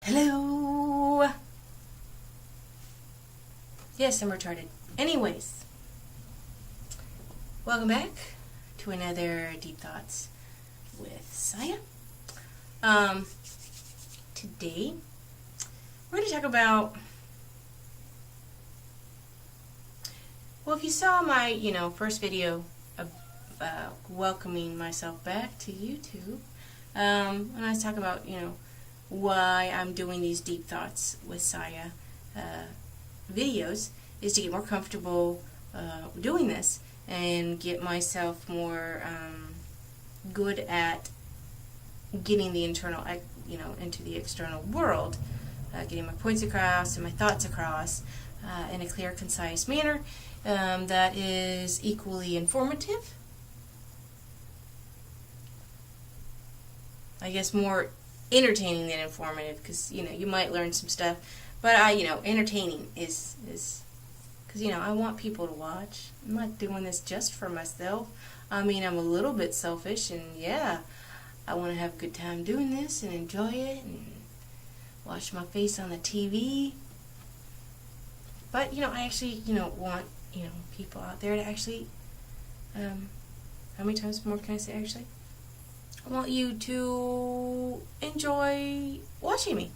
Hello! Yes, I'm retarded. Anyways, welcome back to another Deep Thoughts with Saya. Today, we're going to talk about, well, if you saw my, first video of welcoming myself back to YouTube, and I was talking about, why I'm doing these Deep Thoughts with Saya videos, is to get more comfortable doing this and get myself more good at getting the internal, into the external world, getting my points across and my thoughts across in a clear, concise manner that is equally informative. I guess more entertaining than informative, because you might learn some stuff, but entertaining is because I want people to watch. I'm not doing this just for myself. I mean, I'm a little bit selfish, and yeah, I want to have a good time doing this and enjoy it and watch my face on the TV. But I actually want people out there to actually how many times more can I say actually? I want you to enjoy watching me.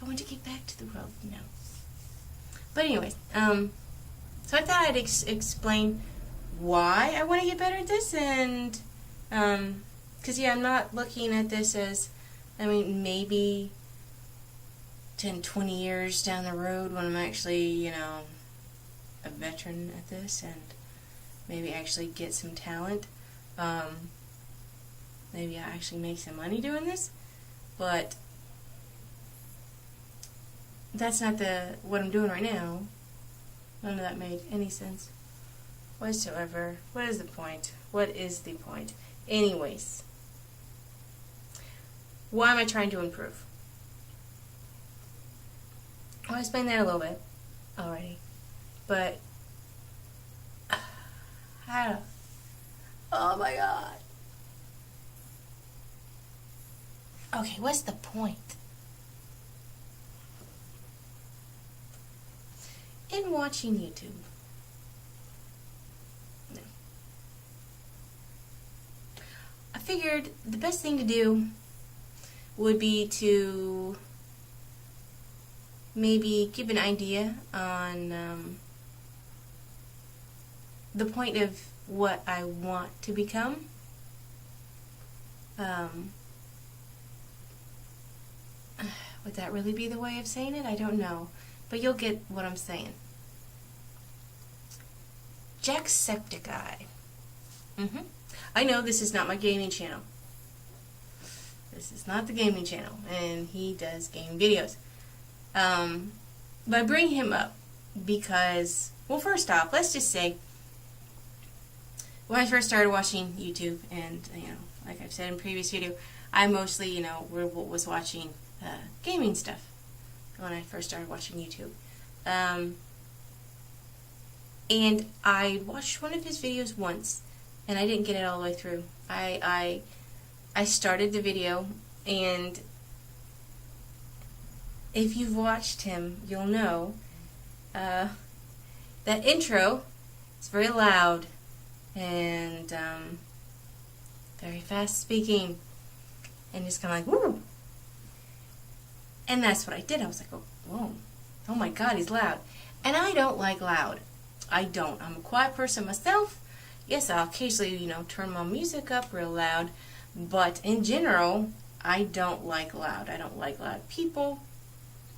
I want to get back to the world, But anyways, so I thought I'd explain why I want to get better at this, and because I'm not looking at this as, maybe 10, 20 years down the road when I'm actually, a veteran at this and maybe actually get some talent. Maybe I actually make some money doing this, but that's not what I'm doing right now. None of that made any sense whatsoever. What is the point? What is the point? Anyways, why am I trying to improve? I'll explain that a little bit already, but oh my god. Okay, what's the point? In watching YouTube. No. I figured the best thing to do would be to maybe give an idea on the point of what I want to become. Would that really be the way of saying it? I don't know. But you'll get what I'm saying. Jacksepticeye. I know this is not my gaming channel. This is not the gaming channel. And he does gaming videos. But I bring him up because, well, first off, let's just say, when I first started watching YouTube, and, like I've said in previous video, I mostly, was watching gaming stuff when I first started watching YouTube. And I watched one of his videos once, and I didn't get it all the way through. I started the video, and if you've watched him, you'll know that intro is very loud and very fast speaking, and just kind of like, woo! And that's what I did. I was like, oh, whoa, oh my god, he's loud. And I don't like loud. I don't. I'm a quiet person myself. Yes, I'll occasionally, turn my music up real loud, but in general, I don't like loud. I don't like loud people.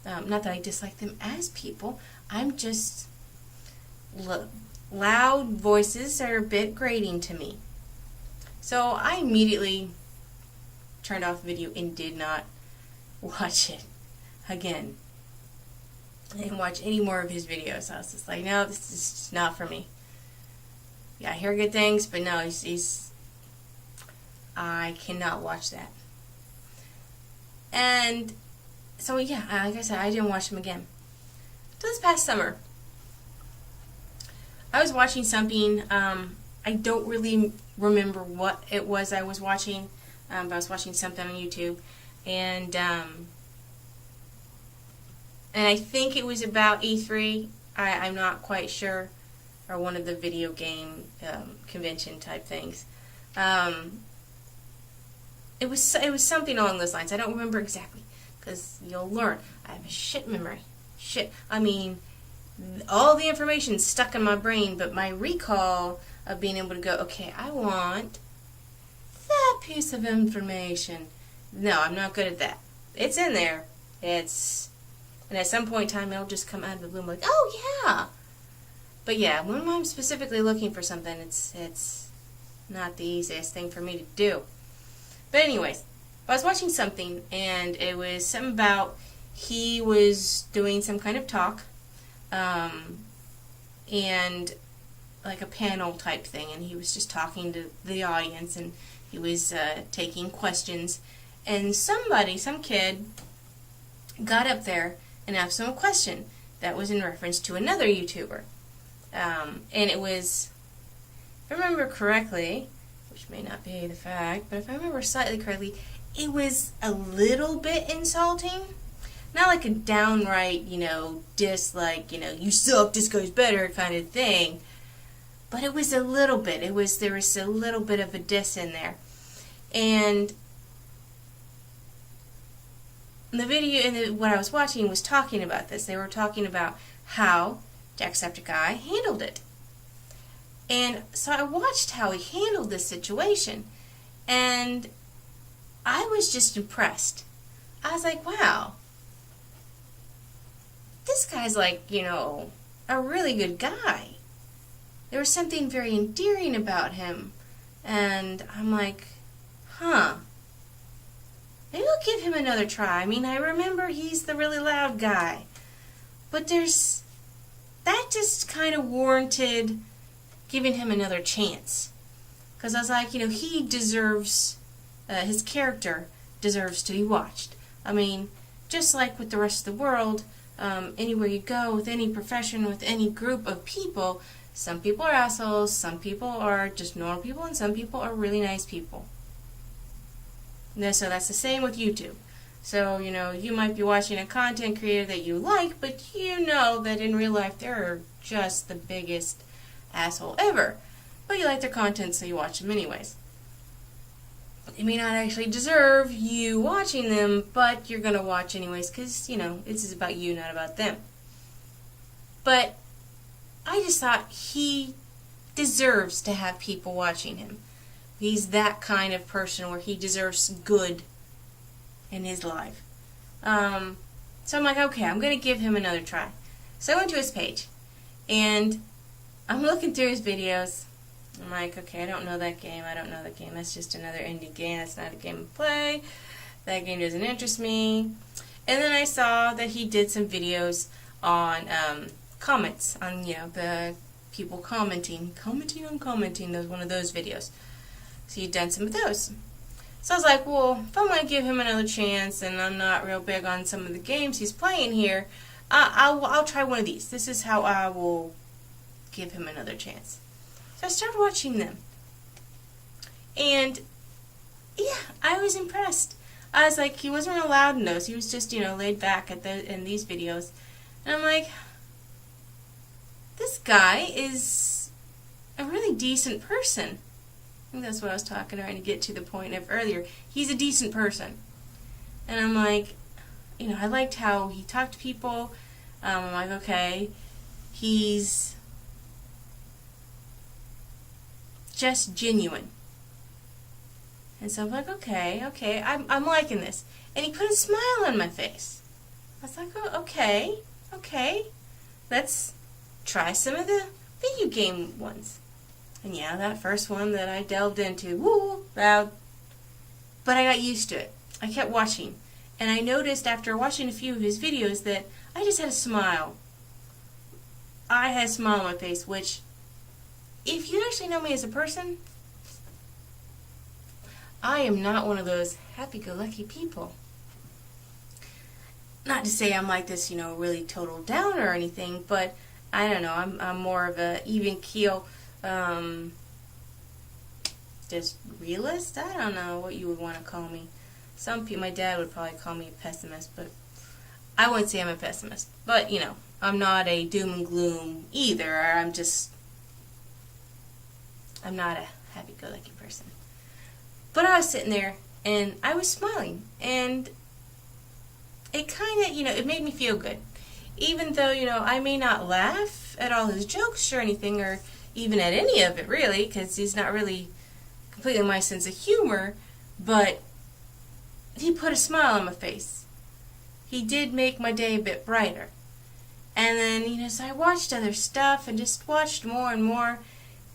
Not that I dislike them as people. I'm just, loud voices are a bit grating to me. So I immediately turned off the video and did not watch it again. I didn't watch any more of his videos. I was just like, no, this is just not for me. Yeah, I hear good things, but no, I cannot watch that. And so yeah, like I said, I didn't watch him again. So this past summer, I was watching something, I don't really remember what it was I was watching, but I was watching something on YouTube, and I think it was about E3. I'm not quite sure, or one of the video game convention type things. It was something along those lines. I don't remember exactly, because you'll learn. I have a shit memory. Shit. I mean, all the information stuck in my brain, but my recall of being able to go, okay, I want that piece of information. No, I'm not good at that. It's in there. And at some point in time, it'll just come out of the blue like, oh yeah. But yeah, when I'm specifically looking for something, it's not the easiest thing for me to do. But anyways, I was watching something, and it was something about he was doing some kind of talk, and like a panel type thing, and he was just talking to the audience, and he was taking questions, and some kid got up there and asked him a question that was in reference to another YouTuber, and it was, if I remember correctly, which may not be the fact, but if I remember slightly correctly, it was a little bit insulting. Not like a downright, diss, like, you suck, this guy's better kind of thing. But it was a little bit. There was a little bit of a diss in there. And the video, and what I was watching was talking about this. They were talking about how Jacksepticeye handled it. And so I watched how he handled this situation, and I was just impressed. I was like, wow, this guy's like, a really good guy. There was something very endearing about him, and I'm like, huh, maybe I'll give him another try. I mean, I remember he's the really loud guy, but that just kind of warranted giving him another chance. Because I was like, he deserves, his character deserves to be watched. I mean, just like with the rest of the world, anywhere you go, with any profession, with any group of people, some people are assholes, some people are just normal people, and some people are really nice people. So that's the same with YouTube. So, you might be watching a content creator that you like, but you know that in real life they're just the biggest asshole ever. But you like their content, so you watch them anyways. They may not actually deserve you watching them, but you're going to watch anyways, because, this is about you, not about them. But I just thought he deserves to have people watching him. He's that kind of person where he deserves good in his life. So I'm like, okay, I'm going to give him another try. So I went to his page, and I'm looking through his videos. I'm like, okay, I don't know that game. That's just another indie game. That's not a game to play. That game doesn't interest me. And then I saw that he did some videos on comments, on, the people commenting on commenting. That was one of those videos. So he'd done some of those. So I was like, well, if I'm going to give him another chance, and I'm not real big on some of the games he's playing here, I'll try one of these. This is how I will give him another chance. So I started watching them. And, yeah, I was impressed. I was like, he wasn't real loud in those. He was just, laid back in these videos. And I'm like, this guy is a really decent person. I think that's what I was trying to get to the point of earlier. He's a decent person. And I'm like, I liked how he talked to people. I'm like, okay, he's just genuine. And so I'm like, okay, I'm liking this. And he put a smile on my face. I was like, oh, okay, let's try some of the video game ones. And yeah, that first one that I delved into, loud. But I got used to it. I kept watching. And I noticed after watching a few of his videos that I just had a smile. I had a smile on my face, which, if you actually know me as a person, I am not one of those happy-go-lucky people. Not to say I'm like this, really total downer or anything, but I don't know, I'm more of a even keel, just realist? I don't know what you would want to call me. Some people, my dad would probably call me a pessimist, but I wouldn't say I'm a pessimist. But, you know, I'm not a doom and gloom either. I'm not a happy-go-lucky person. But I was sitting there, and I was smiling, and it kind of, you know, it made me feel good. Even though, you know, I may not laugh at all his jokes or anything, or even at any of it, really, because he's not really completely my sense of humor, but he put a smile on my face. He did make my day a bit brighter. And then, you know, so I watched other stuff and just watched more and more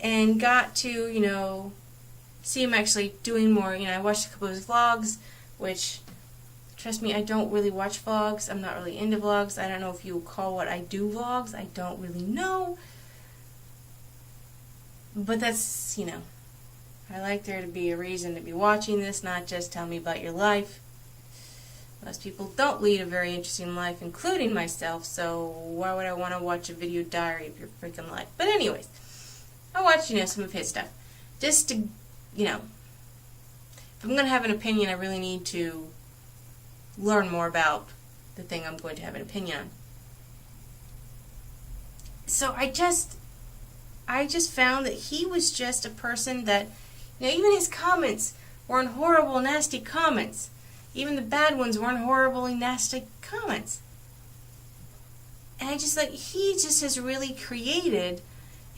and got to, you know, see him actually doing more. You know, I watched a couple of his vlogs, which, trust me, I don't really watch vlogs. I'm not really into vlogs. I don't know if you would call what I do vlogs. I don't really know. But that's, you know, I like there to be a reason to be watching this, not just tell me about your life. Most people don't lead a very interesting life, including myself, so why would I want to watch a video diary of your freaking life? But anyways, I watched, you know, some of his stuff. Just to, you know, if I'm going to have an opinion, I really need to learn more about the thing I'm going to have an opinion on. So I just found that he was just a person that, you know, even his comments weren't horrible, nasty comments. Even the bad ones weren't horribly nasty comments. And I just like, he just has really created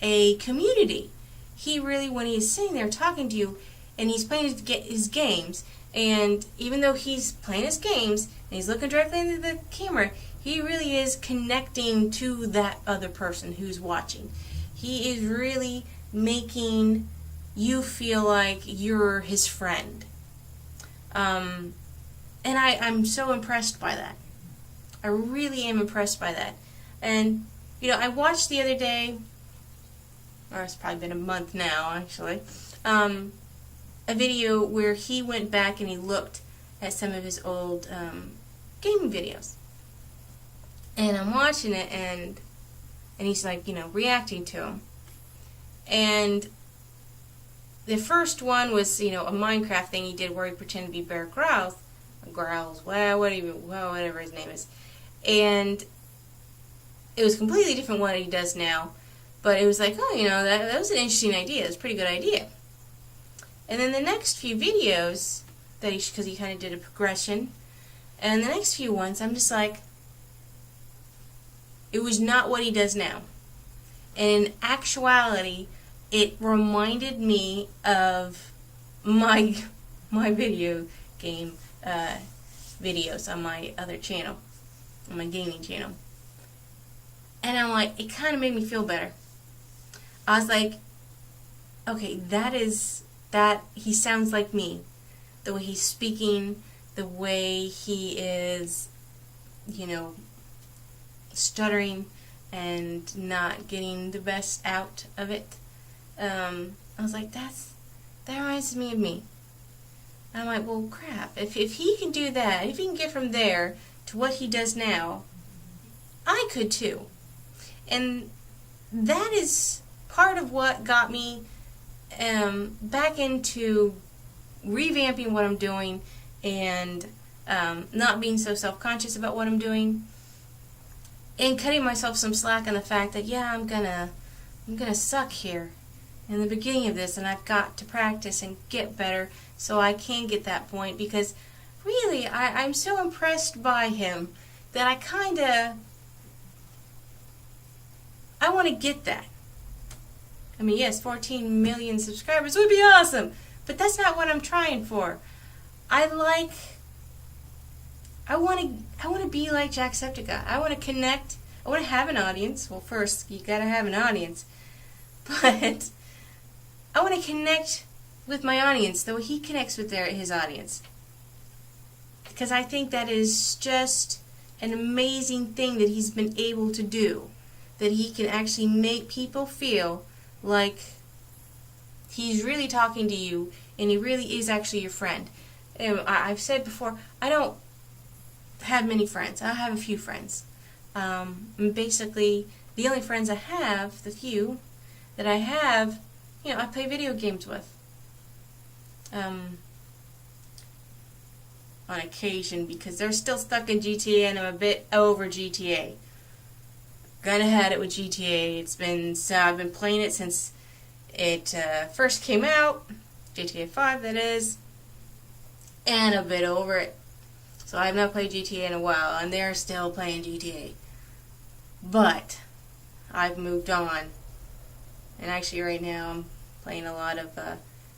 a community. He really, when he's sitting there talking to you, and he's playing his games, and even though he's playing his games, and he's looking directly into the camera, he really is connecting to that other person who's watching. He is really making you feel like you're his friend. And I'm so impressed by that. I really am impressed by that. And, you know, I watched the other day, or it's probably been a month now, actually, a video where he went back and he looked at some of his old gaming videos. And I'm watching it, and he's, like, you know, reacting to them. And the first one was, you know, a Minecraft thing he did where he pretended to be Bear Grylls, whatever his name is. And it was a completely different what he does now. But it was like, oh, you know, that was an interesting idea. It was a pretty good idea. And then the next few videos, because he kind of did a progression, and the next few ones, I'm just like, it was not what he does now. And in actuality, it reminded me of my video game videos on my other channel, on my gaming channel. And I'm like, it kind of made me feel better. I was like, okay, that he sounds like me. The way he's speaking, the way he is, you know, stuttering and not getting the best out of it. I was like, that reminds me of me. And I'm like, well, crap. If he can do that, if he can get from there to what he does now, I could too. And that is part of what got me back into revamping what I'm doing and not being so self-conscious about what I'm doing and cutting myself some slack on the fact that, yeah, I'm gonna suck here in the beginning of this, and I've got to practice and get better so I can get that point, because really I'm so impressed by him that I want to get that. I mean, yes, 14 million subscribers would be awesome, but that's not what I'm trying for. I want to be like Jacksepticeye. I want to connect. I want to have an audience. Well, first, you got to have an audience. But I want to connect with my audience the way he connects with his audience. Because I think that is just an amazing thing that he's been able to do. That he can actually make people feel like he's really talking to you and he really is actually your friend. And I've said before, I don't have many friends. I have a few friends. Basically, the only friends I have, the few that I have, you know, I play video games with. on occasion because they're still stuck in GTA and I'm a bit over GTA. Kinda had it with GTA. I've been playing it since it first came out, GTA 5 that is, and a bit over it. So I have not played GTA in a while, and they're still playing GTA. But I've moved on, and actually right now I'm playing a lot of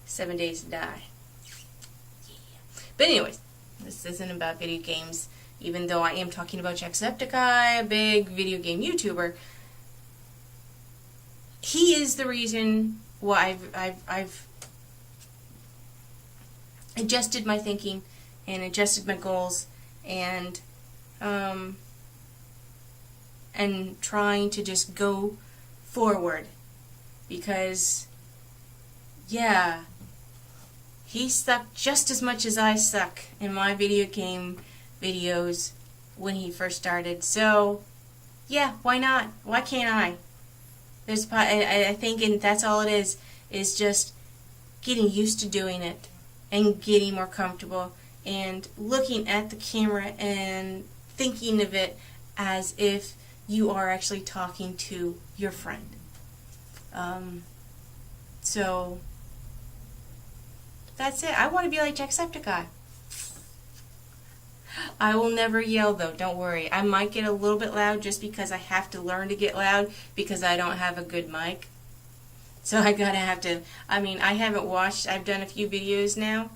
7 Days to Die. Yeah. But anyways, this isn't about video games, even though I am talking about Jacksepticeye, a big video game YouTuber. He is the reason why I've adjusted my thinking and adjusted my goals and trying to just go forward, because yeah, he sucked just as much as I suck in my video game videos when he first started. So yeah, why not? Why can't I? I think, and that's all it is just getting used to doing it and getting more comfortable and looking at the camera and thinking of it as if you are actually talking to your friend. So that's it. I want to be like Jacksepticeye. I will never yell though, don't worry. I might get a little bit loud just because I have to learn to get loud because I don't have a good mic. So I haven't watched, I've done a few videos now,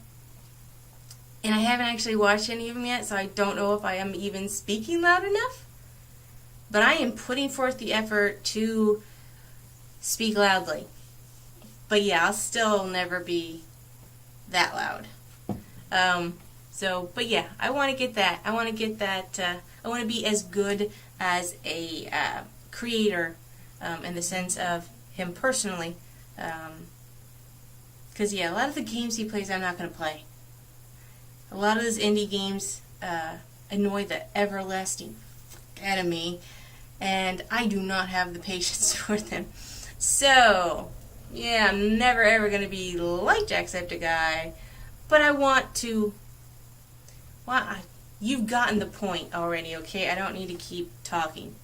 and I haven't actually watched any of them yet, so I don't know if I am even speaking loud enough. But I am putting forth the effort to speak loudly. But yeah, I'll still never be that loud. But yeah, I want to get that. I want to be as good as a creator in the sense of him personally. Because yeah, a lot of the games he plays I'm not going to play. A lot of those indie games annoy the everlasting out of me, and I do not have the patience for them. So yeah, I'm never ever going to be like Jacksepticeye, but I want to. Well, you've gotten the point already, okay? I don't need to keep talking.